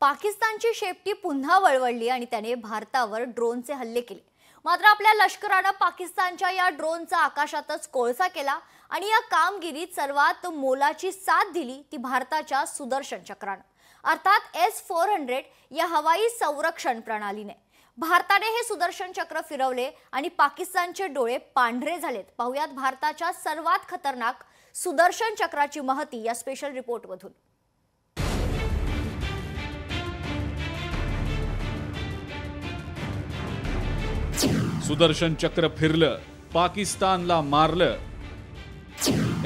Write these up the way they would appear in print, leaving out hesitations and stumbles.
पाकिस्तानची शेपटी पुन्हा वळवळली आणि त्याने भारतावर ड्रोनचे हल्ले केले। मात्र आपल्या लष्कराने पाकिस्तानच्या या ड्रोनचा आकाशातच कोळसा केला आणि या कामगिरीत सर्वात मोलाची साथ दिली ती भारताच्या सुदर्शन चक्राने, अर्थात S-400 या हवाई संरक्षण प्रणालीने। भारताने हे सुदर्शन चक्र फिरवले आणि पाकिस्तानचे डोळे पांढरे झालेत। पाहुयात भारताच्या सर्वात खतरनाक सुदर्शन चक्राची महती या स्पेशल रिपोर्टमधून। सुदर्शन चक्र फिरलं, पाकिस्तानला मारलं।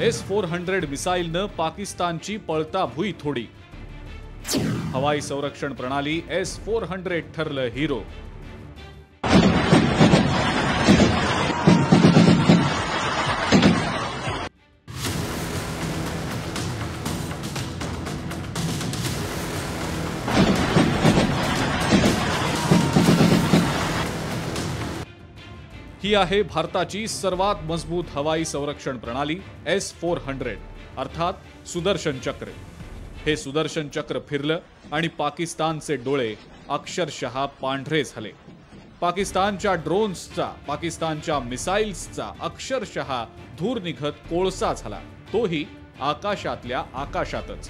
S-400 मिसाइलनं पाकिस्तानची पळता भुई थोडी। हवाई संरक्षण प्रणाली S-400 ठरलं हिरो। ही आहे भारताची सर्वात मजबूत हवाई संरक्षण प्रणाली S-400 अर्थात सुदर्शन चक्र। हे सुदर्शन चक्र फिरलं आणि पाकिस्तानचे डोळे अक्षरशः पांढरे झाले। पाकिस्तानच्या ड्रोन्सचा, पाकिस्तानच्या मिसाइल्सचा अक्षरशः धूर निघत कोळसा झाला, तोही आकाशातल्या आकाशातच।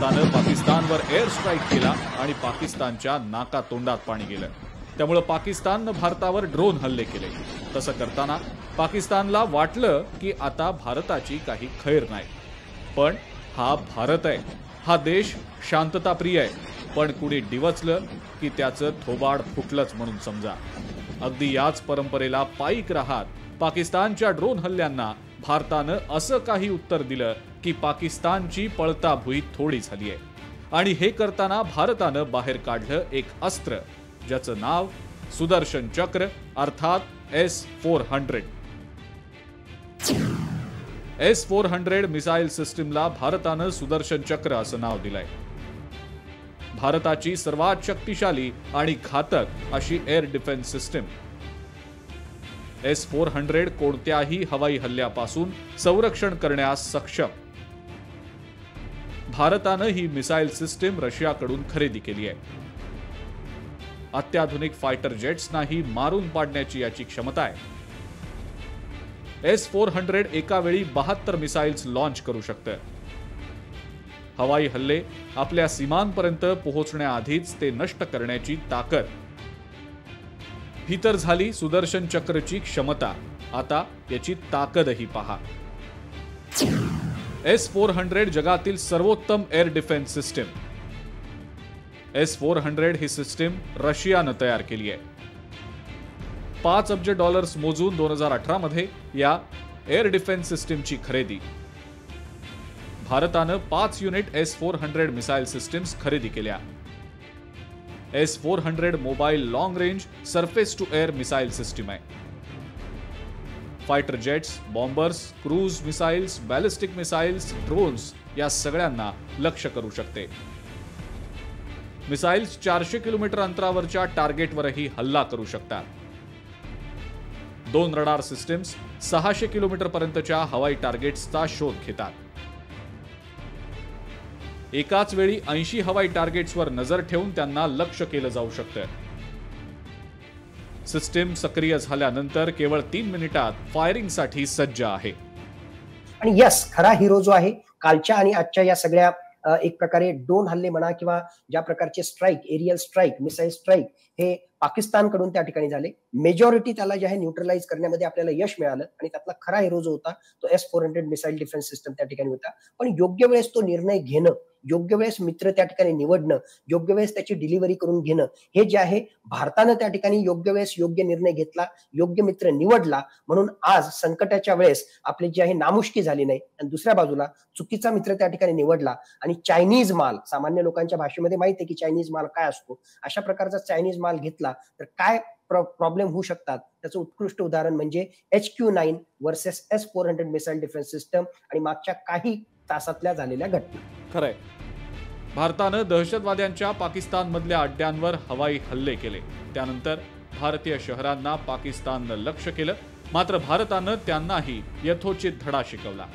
भारतानं पाकिस्तानवर एअर स्ट्राईक केला आणि पाकिस्तानच्या नाकातोंडात पाणी गेलं। त्यामुळे पाकिस्ताननं भारतावर ड्रोन हल्ले केले। तसं करताना पाकिस्तानला वाटलं की आता भारताची काही खैर नाही, पण हा भारत आहे, हा देश शांतताप्रिय आहे। पण कुणी डिवचलं की त्याचं थोबाड फुटलंच म्हणून समजा। अगदी याच परंपरेला पायीक राहत पाकिस्तानच्या ड्रोन हल्ल्यांना भारतानं असं काही उत्तर दिलं की पाकिस्तानची पळता भुई थोडी झाली आहे। आणि हे करताना भारतानं बाहेर काढलं एक अस्त्र ज्याचं नाव सुदर्शन चक्र अर्थात S-400। S-400 मिसाइल सिस्टीमला भारतानं सुदर्शन चक्र असं नाव दिलंय। भारताची सर्वात शक्तिशाली आणि घातक अशी एअर डिफेन्स सिस्टीम। S-400 कोणत्याही हवाई हल्ल्यापासून संरक्षण करण्यास सक्षम। भारतानं ही मिसाइल सिस्टीम रशियाकडून खरेदी केली आहे। अत्याधुनिक फायटर जेट्सनाही मारून पाडण्याची याची क्षमता आहे। S-400 एका वेळी 72 मिसाइल्स लॉन्च करू शकतं। हवाई हल्ले आपल्या सीमांपर्यंत पोहोचण्याआधीच ते नष्ट करण्याची ताकद। ही तर झाली सुदर्शन चक्रची क्षमता, आता याची ताकदही पहा। S-400 जगातील सर्वोत्तम एअर डिफेन्स सिस्टीम। S-400 ही सिस्टीम रशियानं तयार केली आहे। $5 अब्ज मोजून 2018 मध्ये या एअर डिफेन्स सिस्टीमची खरेदी। भारतानं 5 युनिट S-400 मिसाइल सिस्टीम्स खरेदी केल्या। S-400 mobile long range surface to air missile system आहे। Fighter jets, bombers, cruise missiles, ballistic missiles, drones या सगळ्यांना लक्ष्य करू शकते। मिसाइल्स 400 किलोमीटर अंतरावरच्या टार्गेटवरही हल्ला करू शकतात। 2 रडार सिस्टीम्स 600 किलोमीटर पर्यंतच्या हवाई टार्गेट्सचा शोध घेतात। एकाच वेळी 80 हवाई टार्गेट्सवर नजर ठेवून त्यांना लक्ष्य केलं जाऊ शकतं। सिस्टीम सक्रिय झाल्यानंतर केवळ 3 मिनिटात फायरिंगसाठी सज्ज आहे। आणि यस, खरा हिरो जो आहे कालच्या आणि आजच्या या सगळ्या एक प्रकारे ड्रोन हल्ले म्हणा किंवा ज्या प्रकारचे strike, aerial strike, missile strike हे पाकिस्तानकडून त्या ठिकाणी झाले। मेजॉरिटी त्याला जे आहे न्यूट्रलाइज करण्यामध्ये आपल्याला यश मिळालं आणि त्यातला खरा हिरो जो होता तो S-400 मिसाईल डिफेन्स सिस्टम त्या ठिकाणी होता। पण योग्य वेळेस तो निर्णय घेणं, योग्य वेळेस मित्र त्या ठिकाणी निवडणं, योग्य वेळेस त्याची डिलिव्हरी करून घेणं, हे जे आहे भारतानं त्या ठिकाणी योग्य वेळेस योग्य निर्णय घेतला, योग्य मित्र निवडला, म्हणून आज संकटाच्या वेळेस आपली जी आहे नामुष्की झाली नाही। आणि दुसऱ्या बाजूला चुकीचा मित्र त्या ठिकाणी निवडला आणि चायनीज माल, सामान्य लोकांच्या भाषेमध्ये माहिती आहे की चायनीज माल काय असतो, अशा प्रकारचा चायनीज माल घेतला तर काय प्रॉब्लेम होऊ शकतात त्याचं उत्कृष्ट उदाहरण म्हणजे HQ-9 versus S-400 missile defence system आणि मागच्या काही तासातल्या झालेल्या घटना। खरंय, भारतानं दहशतवाद्यांच्या पाकिस्तानमधल्या अड्ड्यांवर हवाई हल्ले केले। त्यानंतर भारतीय शहरांना पाकिस्ताननं लक्ष्य केलं, मात्र भारतानं त्यांनाही यथोचित धडा शिकवला.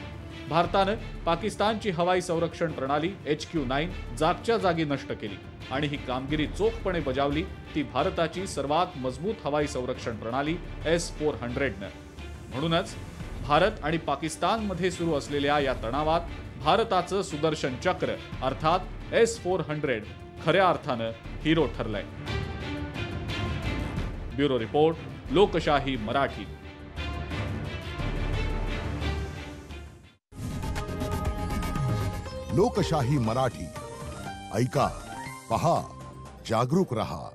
भारतानं पाकिस्तानची हवाई संरक्षण प्रणाली HQ-9 जागच्या जागी नष्ट केली आणि ही कामगिरी चोखपणे बजावली ती भारताची सर्वात मजबूत हवाई संरक्षण प्रणाली S-400नं. म्हणूनच भारत आणि पाकिस्तानमध्ये सुरू असलेल्या या तणावात भारताचं सुदर्शन चक्र अर्थात S-400 खऱ्या अर्थानं हिरो ठरलंय. ब्युरो रिपोर्ट, लोकशाही मराठी. लोकशाही मराठी ऐका, पहा, जागरूक रहा.